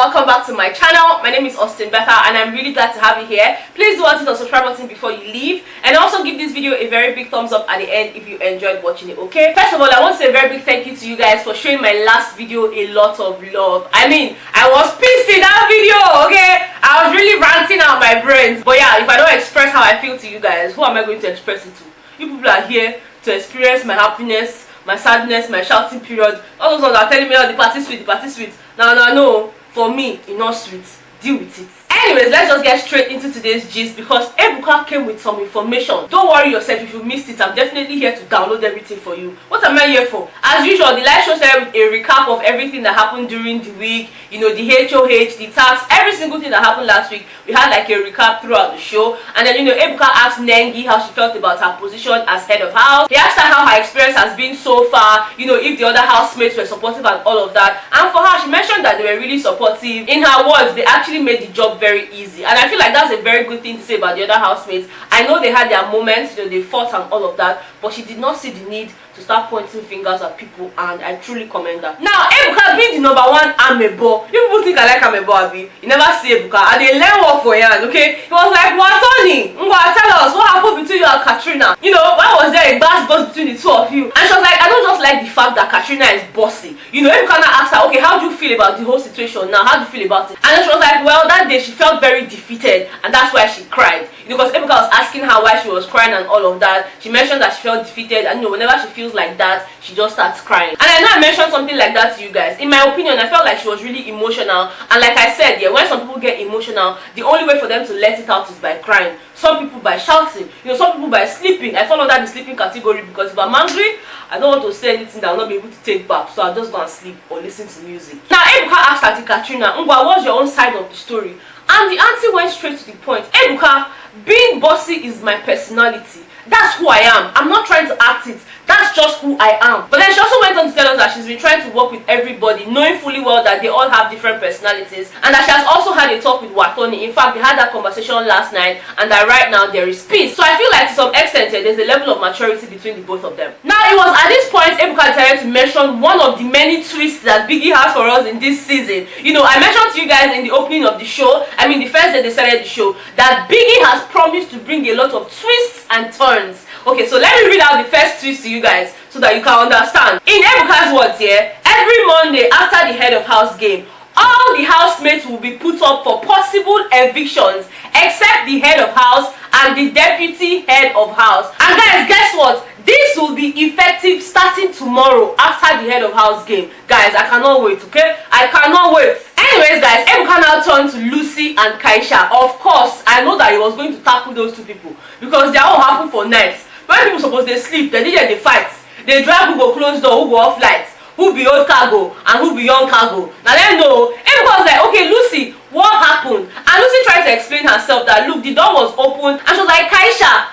welcome back to my channel. My name is Betha and I'm really glad to have you here. Please do hit the subscribe button before you leave, and also give this video a very big thumbs up at the end if you enjoyed watching it, okay? First of all, I want to say a very big thank you to you guys for showing my last video a lot of love. I mean, I was pissed in that video, okay? I was really ranting out my brains. But yeah, if I don't express how I feel to you guys, who am I going to express it to? You people are here to experience my happiness, my sadness, my shouting period. All those ones are telling me, oh, the party sweet, the party sweet. No, for me, it's not sweet. Deal with it. Anyways, let's just get straight into today's gist because Ebuka came with some information. Don't worry yourself if you missed it. I'm definitely here to download everything for you. What am I here for? As usual, the live show started with a recap of everything that happened during the week. You know, the HOH, the tax, every single thing that happened last week. We had like a recap throughout the show. And then, you know, Ebuka asked Nengi how she felt about her position as head of house. He asked her how her experience has been so far. You know, if the other housemates were supportive and all of that. And for her, she mentioned that they were really supportive. In her words, they actually made the job very easy, and I feel like that's a very good thing to say about the other housemates. I know they had their moments, you know, they fought and all of that, but she did not see the need to start pointing fingers at people, and I truly commend her. Now, Ebuka being the #1 amebo, you people think I like amebo, Abi? You never see Ebuka, and they learn work for yan, okay? He was like, what, Tony? Tell us what happened between you and Katrina. You know, why was there a buzz between the two of you? And she was like, I don't just like the fact that Katrina is bossy. You know, Ebuka asked her, okay, how do you feel about the whole situation now? How do you feel about it? And then she was like, well, that day she felt very defeated, and that's why she cried. Because Ebuka was asking her why she was crying and all of that. She mentioned that she felt defeated, and you know, whenever she feels like that, she just starts crying. And I know I mentioned something like that to you guys. In my opinion, I felt like she was really emotional, and like I said, yeah, when some people get emotional, the only way for them to let it out is by crying. Some people by shouting, you know, some people by sleeping. I fall under the sleeping category because if I'm angry, I don't want to say anything that I'll not be able to take back, so I'll just go and sleep or listen to music. Now, Ebuka asked Auntie Katrina, what's your own side of the story? And the auntie went straight to the point. Ebuka, being bossy is my personality. That's who I am. I'm not trying to act it. That's just who I am. But then she also went on to tell us that she's been trying to work with everybody, knowing fully well that they all have different personalities, and that she has also had a talk with Watoni. In fact, they had that conversation last night, and that right now there is peace. So I feel like to some extent there's a level of maturity between the both of them. Now, it was at this point Ebuka decided to mention one of the many twists that Biggie has for us in this season. You know, I mentioned to you guys in the opening of the show, I mean the first day they started the show, that Biggie has promised to bring a lot of twists and turns. Okay, so let me read out the first twist to you guys so that you can understand. In Ebuka's words here, every Monday after the head of house game, all the housemates will be put up for possible evictions except the head of house and the deputy head of house. And guys, guess what? This will be effective starting tomorrow after the head of house game. Guys, I cannot wait, okay? I cannot wait. Anyways, guys, Ebuka now turned to Lucy and Kaisha. Of course, I know that he was going to tackle those two people because they all happen for nights. When people suppose they sleep, they did they fight. They drive who go close door, who go off lights, who be old cargo and who be young cargo. Now they know. Everyone was like, okay, Lucy, what happened? And Lucy tried to explain herself that look, the door was open, and she was like, Kaisha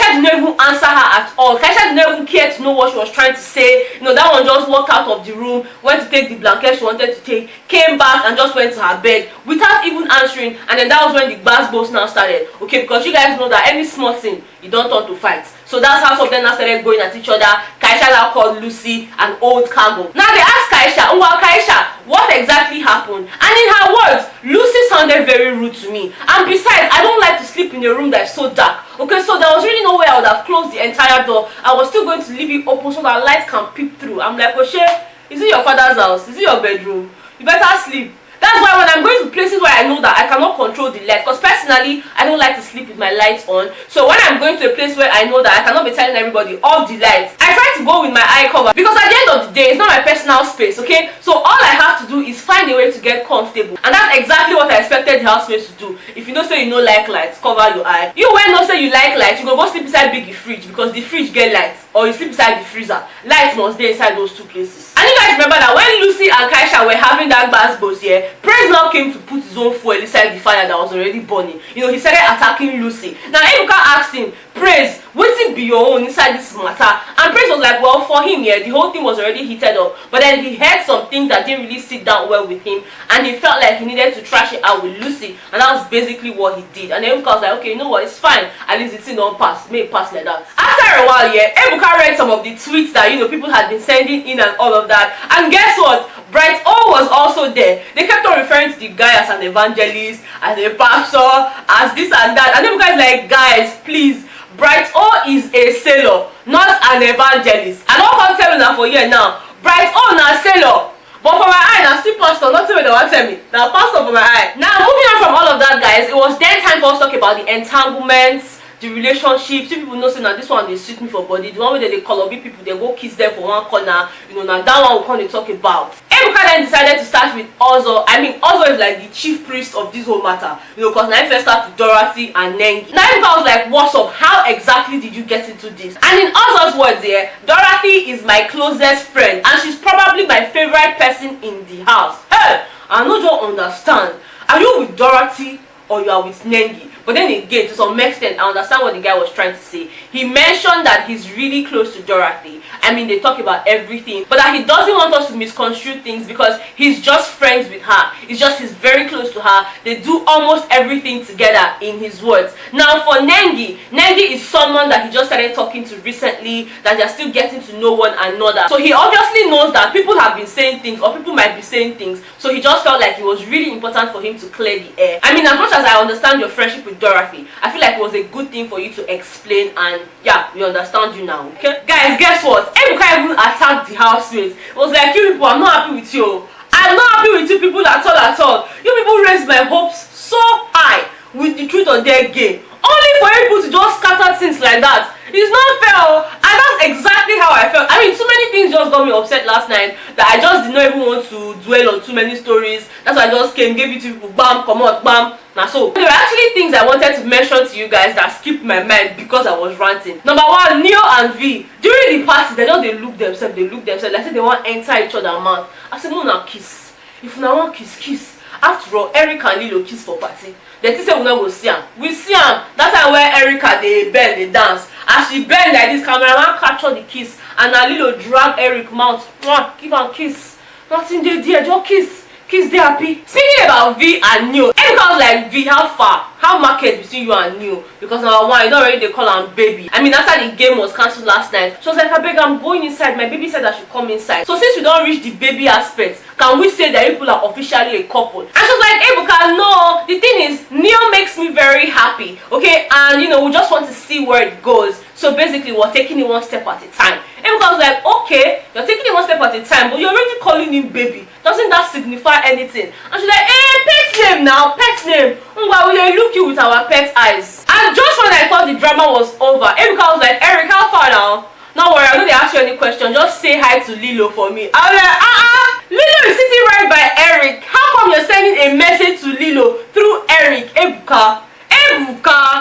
didn't even answer her at all. Kaisha didn't even care to know what she was trying to say. You know, that one just walked out of the room, went to take the blanket she wanted to take, came back and just went to her bed without even answering. And then that was when the gbas now started. Okay, because you guys know that any small thing, you don't turn to fight. So that's how some of them now started going at each other. Kaisha now called Lucy an old cargo. Now they asked Kaisha, what exactly happened? And in her words, Lucy sounded very rude to me. And besides, I don't like to sleep in a room that's so dark. Okay, so there was really no way I would have closed the entire door. I was still going to leave it open so that light can peep through. I'm like, Oshe, is it your father's house? Is it your bedroom? You better sleep. That's why when I'm going to places where I know that I cannot control the light, because personally I don't like to sleep with my lights on. So when I'm going to a place where I know that I cannot be telling everybody off the lights, I try to go with my eye cover, because at the end of the day it's not my personal space, okay? So all I have to do is find a way to get comfortable, and that's exactly what I expected the housemates to do. If you know say you no like lights, cover your eye. You when no say you like lights, you go sleep inside Biggie fridge because the fridge get lights, or you sleep inside the freezer. Lights must be inside those two places. And you guys remember that when Lucy and Kaisha were having that gbas here, Praise now came to put his own fuel inside the fire that was already burning. You know, he started attacking Lucy. Now Ebuka asked him, Praise, wetin be your own inside this matter? And Praise was like, well, for him, yeah, the whole thing was already heated up. But then he heard some things that didn't really sit down well with him, and he felt like he needed to trash it out with Lucy, and that was basically what he did. And Ebuka was like, okay, you know what, it's fine. At least the thing don't pass. May it pass like that. After a while, yeah, Ebuka read some of the tweets that, you know, people had been sending in and all of that. And guess what? Brighto was also also there. They kept on referring to the guy as an evangelist, as a pastor, as this and that. And Ebuka is like, guys, please, Brighto is a sailor, not an evangelist. I don't want to tell you now for you now. Brighto na sailor. But for my eye, now still pastor, not what they want to tell me. Now pastor for my eye. Now moving on from all of that, guys, it was then time for us to talk about the entanglements, the relationships. Two people know say now this one they suit me for body. The one where they call up people, they go kiss them for one corner. You know, now that one we come to talk about. Ebuka then decided to start with Ozo. I mean, Ozo is like the chief priest of this whole matter. You know, because now first start with Dorothy and Nengi. Now Ebuka was like, what's up? How exactly did you get into this? And in Ozo's words here, Dorothy is my closest friend and she's probably my favorite person in the house. Hey, I no just understand. Are you with Dorothy or you are with Nengi? But then again, to some extent, I understand what the guy was trying to say. He mentioned that he's really close to Dorothy. I mean, they talk about everything, but that he doesn't want us to misconstrue things because he's just friends with her. It's just he's very close to her. They do almost everything together, in his words. Now for Nengi, Nengi is someone that he just started talking to recently, that they're still getting to know one another. So he obviously knows that people have been saying things, or people might be saying things. So he just felt like it was really important for him to clear the air. I mean, as much as I understand your friendship with Dorothy, I feel like it was a good thing for you to explain, and yeah, we understand you now. Okay, guys, guess what? Ebuka even attacked the housemates. It was like, you people, I'm not happy with you. I'm not happy with you people at all. You people raised my hopes so high with the truth or dare game. Only for you people to just scatter things like that. It's not fair, and that's exactly how I felt. I mean, so many things just got me upset last night that I just did not even want to dwell on too many stories. That's why I just came, gave it to people, bam, come on, bam. Now so there were actually things I wanted to mention to you guys that skipped my mind because I was ranting. Number one, Neo and V, during the party, they look themselves, like say they want to enter each other's mouth. I said, no, now kiss. If you want kiss. After all, Eric and Lilo kiss for party. They say we not go see him. We see him. That time where Erica they bend, they dance. As she bend like this, cameraman capture the kiss, and now Lilo drag Eric mouth. Give her kiss. Nothing there, just kiss. Kiss, they happy. Speaking about V and Neo, Erica was like, V, how far? How market between you and Neo? Because number one, you don't already they call him baby. I mean, after the game was cancelled last night, she was like, I beg, I'm going inside. My baby said I should come inside. So since we don't reach the baby aspect, can we say that people are officially a couple? And she was like, Ebuka, no. The thing is, Neo makes me very happy. Okay, and you know, we just want to see where it goes. So basically, we're taking it one step at a time. Ebuka was like, okay, you're taking it one step at a time, but you're already calling him baby. Doesn't that signify anything? And she's like, pet name now, pet name. Why will they look you with our pet eyes? And just when I thought the drama was over, Ebuka was like, Eric, how far now? Don't worry, I'm not going to ask you any question. Just say hi to Lilo for me. I was like, Lilo is sitting right by Eric. How come you're sending a message to Lilo through Eric? Ebuka.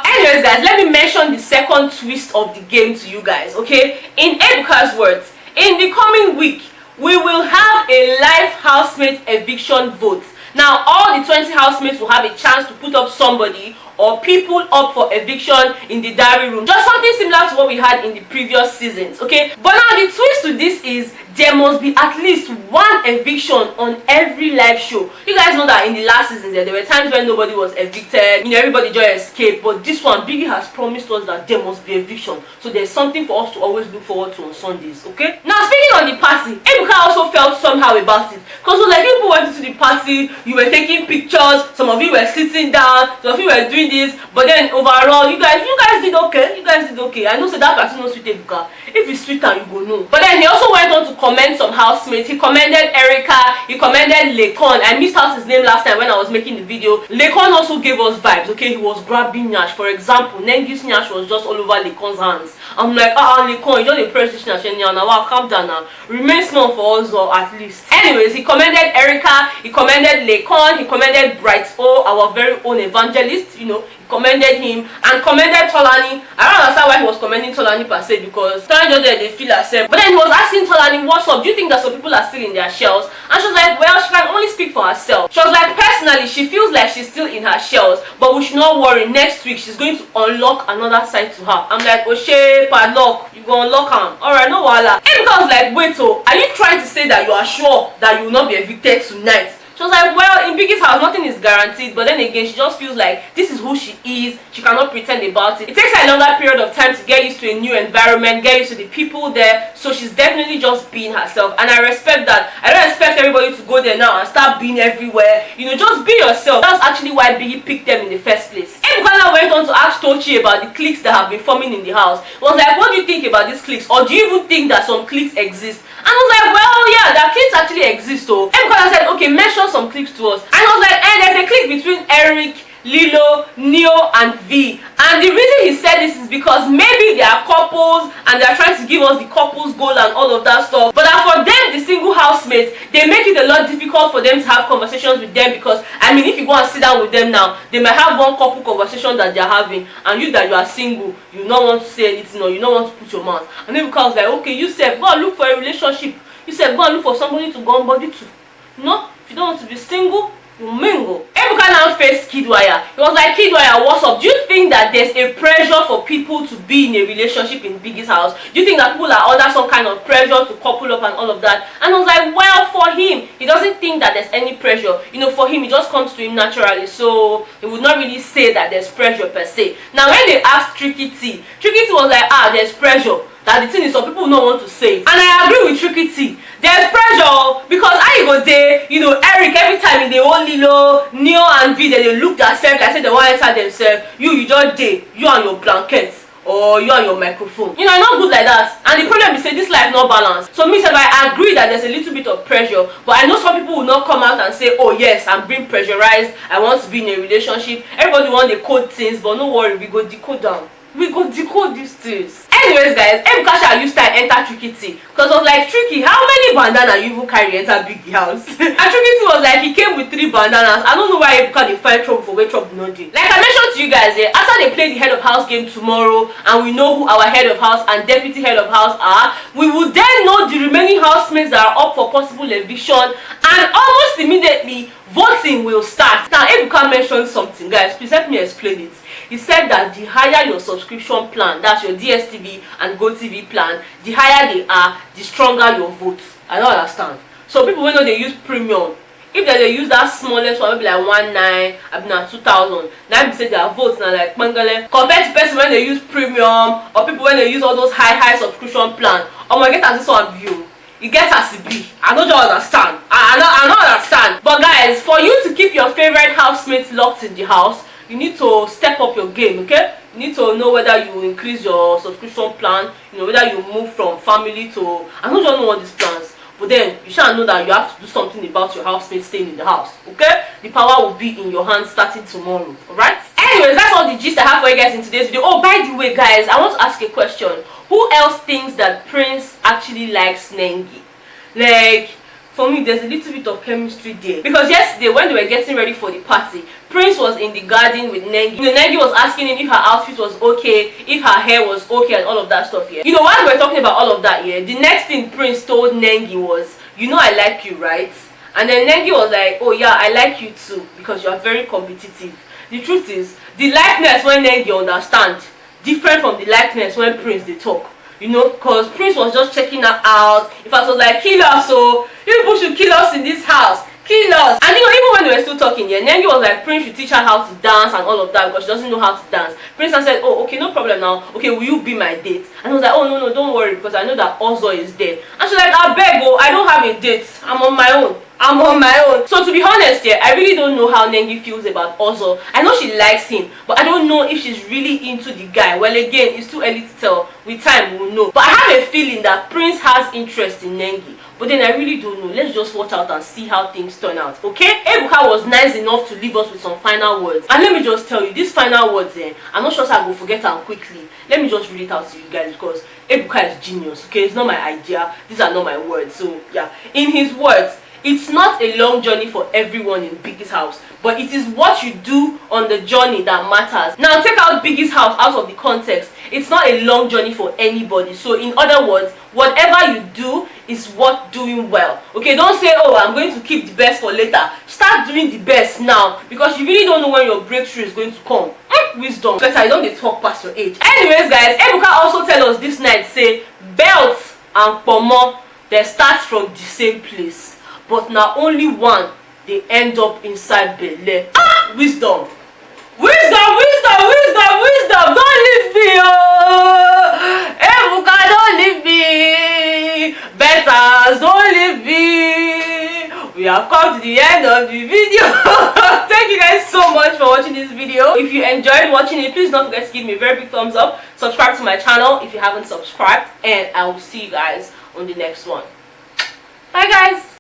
Anyways, guys, let me mention the second twist of the game to you guys, okay? In Ebuka's words, in the coming week, we will have a live housemate eviction vote. Now, all the 20 housemates will have a chance to put up somebody or people up for eviction in the diary room. Just something similar to what we had in the previous seasons, okay? But now the twist to this is there must be at least one eviction on every live show. You guys know that in the last season there were times when nobody was evicted, you know, everybody just escaped. But this one, Biggie has promised us that there must be eviction. So there's something for us to always look forward to on Sundays, okay? Now, speaking on the party, Ebuka also felt somehow about it. Because like people went into the party, you were taking pictures, some of you were sitting down, some of you were doing this, but then overall, you guys did okay. You guys did okay. I know so that person knows sweet Ebuka. If it's sweeter, you go know. But then he also went on to commend some housemates. He commended Erica, he commended Lekon. I missed out his name last time when I was making the video. Lekon also gave us vibes, okay? He was grabbing Nyash. For example, Nengi's Nyash was just all over Lekon's hands. I'm like, Lekon, you just press this Nyash and now calm down now. Remain small for us, or at least. Anyways, he commended Erica, he commended Lekon, he commended Brighto, our very own evangelist, you know. Commended him and commended Tolani. I don't understand why he was commending Tolani per se, because Tolani just there they feel herself. But then he was asking Tolani, what's up? Do you think that some people are still in their shells? And she was like, well, she can only speak for herself. She was like, personally, she feels like she's still in her shells, but we should not worry. Next week, she's going to unlock another side to her. I'm like, Oshe, padlock, you go unlock her. Alright, no wala. Ebuka was like, wait, so are you trying to say that you are sure that you will not be evicted tonight? She was like, well, in Biggie's house, nothing is guaranteed, but then again, she just feels like this is who she is. She cannot pretend about it. It takes her a longer period of time to get used to a new environment, get used to the people there, so she's definitely just being herself, and I respect that. I don't expect everybody to go there now and start being everywhere. You know, just be yourself. That's actually why Biggie picked them in the first place. Ebuka went on to ask Tochi about the cliques that have been forming in the house. He was like, what do you think about these cliques, or do you even think that some cliques exist? And I was like, well, yeah, that cliques actually exist though. Ebuka said, okay, mention some cliques to us. And I was like, there's a clique between Eric, Lilo, Neo, and V. And the reason he said this is because maybe they are couples and they are trying to give us the couples goal and all of that stuff. But for them, the single housemates, they make it a lot difficult for them to have conversations with them, because I mean, if you go and sit down with them now, they might have one couple conversation that they are having, and you that you are single, you don't want to say anything, or you don't want to put your mouth. And then because like, okay, you said go and look for a relationship. You said go and look for somebody to go on body to. No, if you don't want to be single, you mingle. Ebuka now faced Kidwaya. He was like, Kidwaya, what's up? Do you think that there's a pressure for people to be in a relationship in Biggie's house? Do you think that people are under some kind of pressure to couple up and all of that? And I was like, well, for him, he doesn't think that there's any pressure. You know, for him, it just comes to him naturally. So he would not really say that there's pressure per se. Now, when they asked Tricky T was like, there's pressure. That the thing is, some people don't want to say it. And I agree with Tricky T. There's pressure, because I go there, you know, Eric, every time in the whole Lilo, Neo and V, they look themselves like say they want to enter themselves. You just there, you and your blankets, or you and your microphone. You know, it's not good like that. And the problem is, say this life not balanced. So me, I agree that there's a little bit of pressure, but I know some people will not come out and say, oh yes, I'm being pressurized, I want to be in a relationship. Everybody want to code things, but no worry, we go decode down. We go decode these things. Anyways, guys, Ebuka used to enter Tricky T, because I was like, Tricky, how many bandana you even carry enter Biggie house? And Tricky T was like, he came with 3 bandanas. I don't know why Ebuka they find trouble for where trouble no dey. Like I mentioned to you guys, after they play the head of house game tomorrow, and we know who our head of house and deputy head of house are, we will then know the remaining housemates that are up for possible eviction, and almost immediately voting will start. Now Ebuka mentioned something, guys, please help me explain it. He said that the higher your subscription plan, that's your DSTV and GOTV plan, the higher they are, the stronger your vote. I don't understand. So people when they use premium, if they use that smallest one, maybe like 1.9, I mean 2,000, now they say their votes now like mangale. Compared to person when they use premium, or people when they use all those high subscription plan, oh my, get as this one view. You get as it be. I don't understand. I don't understand. But guys, for you to keep your favorite housemates locked in the house, you need to step up your game, okay? You need to know whether you increase your subscription plan, you know, whether you move from family to, I don't know all these plans, but then you shall know that you have to do something about your housemate staying in the house, okay? The power will be in your hands starting tomorrow, alright? Anyways, that's all the gist I have for you guys in today's video. Oh, by the way, guys, I want to ask a question. Who else thinks that Prince actually likes Nengi? Like, for me, there's a little bit of chemistry there. Because yesterday, when they were getting ready for the party, Prince was in the garden with Nengi. You know, Nengi was asking him if her outfit was okay, if her hair was okay, and all of that stuff here. You know, while we were talking about all of that here, the next thing Prince told Nengi was, you know I like you, right? And then Nengi was like, oh yeah, I like you too, because you are very competitive. The truth is, the likeness when Nengi understand, different from the likeness when Prince they talk. You know, because Prince was just checking her out. In fact, was like, kill us, so you people should kill us in this house. Kill us. And you know, even when they were still talking, yeah, Nengi was like, Prince should teach her how to dance and all of that, because she doesn't know how to dance. Prince said, oh, okay, no problem now. Okay, will you be my date? And he was like, oh, no, don't worry, because I know that Ozo is there. And she's like, I beg, oh, I don't have a date. I'm on my own. I'm on my own. So to be honest, yeah, I really don't know how Nengi feels about Ozo. I know she likes him, but I don't know if she's really into the guy. Well, again, it's too early to tell. With time, we'll know. But I have a feeling that Prince has interest in Nengi. But then I really don't know. Let's just watch out and see how things turn out, okay? Ebuka was nice enough to leave us with some final words. And let me just tell you, these final words, I'm not sure I will forget them quickly. Let me just read it out to you guys, because Ebuka is genius, okay? It's not my idea. These are not my words. So, yeah. In his words, it's not a long journey for everyone in Biggie's house, but it is what you do on the journey that matters. Now, take out Biggie's house out of the context. It's not a long journey for anybody. So, in other words, whatever you do is worth doing well. Okay, don't say, oh, I'm going to keep the best for later. Start doing the best now, because you really don't know when your breakthrough is going to come. Wisdom. Better, you don't talk past your age. Anyways, guys, Ebuka also tell us this night, say, belt and pomo, they start from the same place. But now only one they end up inside belle. Wisdom. Don't leave me, oh. Ebuka, don't leave me. Betha, don't leave me. We have come to the end of the video. Thank you guys so much for watching this video. If you enjoyed watching it, please don't forget to give me a very big thumbs up. Subscribe to my channel if you haven't subscribed, and I will see you guys on the next one. Bye guys.